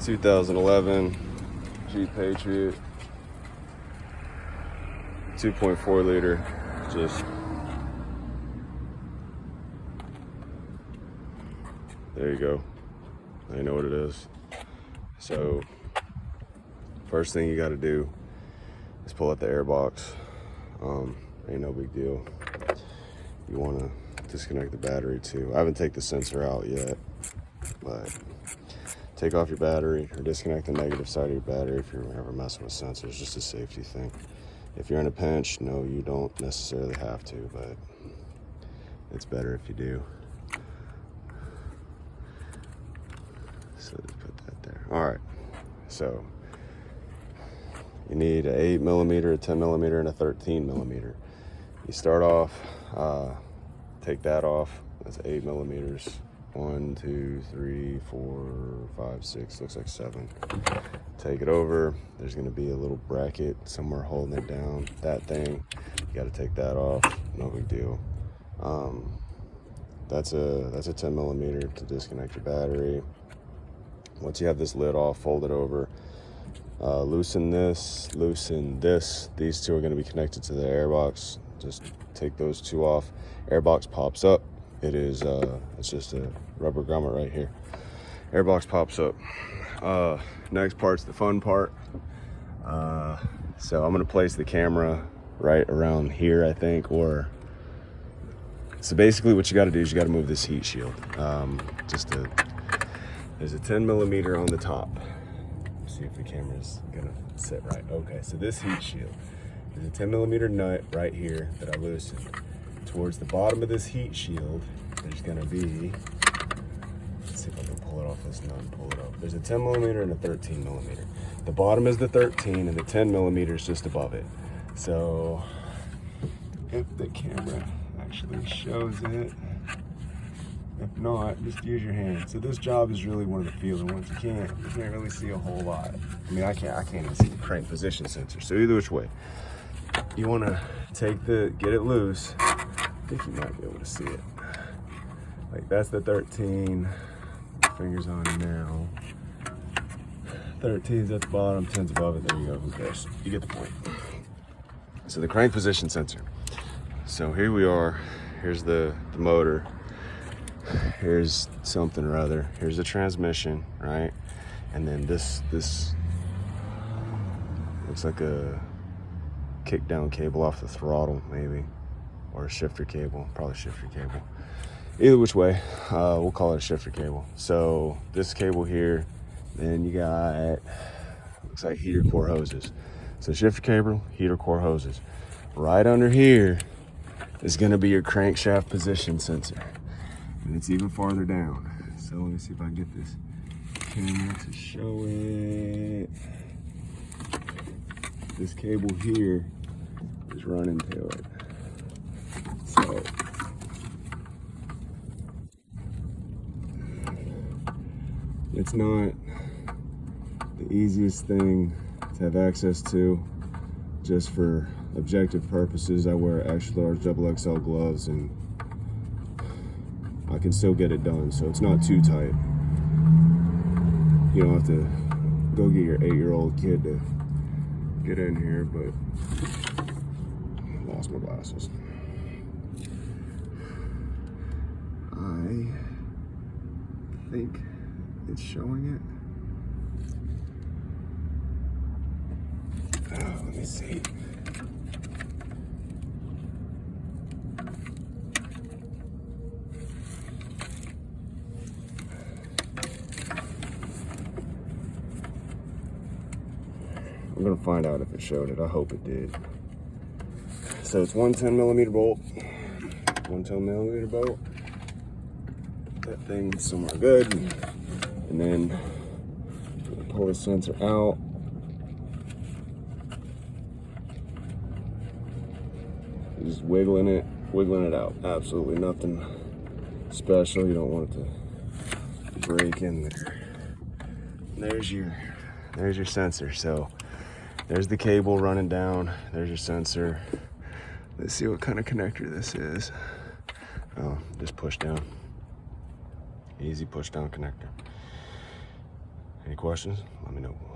2011 Jeep Patriot, 2.4 liter, just there you go. I know what it is. So first thing you got to do is pull out the air box. Ain't no big deal. You want to disconnect the battery too. I haven't taken the sensor out yet, but take off your battery or disconnect the negative side of your battery if you're ever messing with sensors, just a safety thing. If you're in a pinch, no, you don't necessarily have to, but it's better if you do. So just put that there. All right, so you need an 8mm, a 10mm, and a 13mm. You start off, take that off. That's 8mm. 1, 2, 3, 4, 5, 6, looks like 7. Take it over. There's gonna be a little bracket somewhere holding it down. That thing, you gotta take that off. No big deal. That's a 10mm to disconnect your battery. Once you have this lid off, fold it over. Loosen this, loosen this. These two are gonna be connected to the airbox. Just take those two off. Airbox pops up. It is, it's just a rubber grommet right here. Airbox pops up. Next part's the fun part. So I'm gonna place the camera right around here, I think, or so basically what you gotta do is you gotta move this heat shield. There's a 10mm on the top. See if the camera's gonna sit right. Okay, so this heat shield, there's a 10mm nut right here that I loosened. Towards the bottom of this heat shield, there's gonna be, let's see if I can pull it off this nut and pull it up. There's a 10mm and a 13mm. The bottom is the 13 and the 10mm is just above it. So if the camera actually shows it, if not, just use your hand. So this job is really one of the feeler ones. You can't really see a whole lot. I mean, I can't even see the crank position sensor. So either which way, you wanna get it loose. I think you might be able to see it. Like that's the 13, fingers on it now. 13's at the bottom, 10's above it, there you go, who cares? You get the point. So the crank position sensor. So here we are, here's the motor. Here's something or other. Here's the transmission, right? And then this looks like a kick down cable off the throttle, maybe. Or a shifter cable, probably shifter cable. Either which way, we'll call it a shifter cable. So this cable here, then you got, looks like heater core hoses. So shifter cable, heater core hoses. Right under here is gonna be your crankshaft position sensor. And it's even farther down. So let me see if I can get this camera to show it. This cable here is running to it. So it's not the easiest thing to have access to. Just for objective purposes, I wear extra large XXL gloves and I can still get it done, so it's not too tight. You don't have to go get your 8-year-old kid to get in here, but I lost my glasses. I think it's showing it. Oh, let me see. I'm gonna find out if it showed it. I hope it did. So it's one 10mm bolt, one 10mm bolt. That thing somewhere good, and then pull the sensor out. Just wiggling it out. Absolutely nothing special. You don't want it to break in there. There's your sensor. So there's the cable running down. There's your sensor. Let's see what kind of connector this is. Oh, just push down. Easy push down connector. Any questions? Let me know.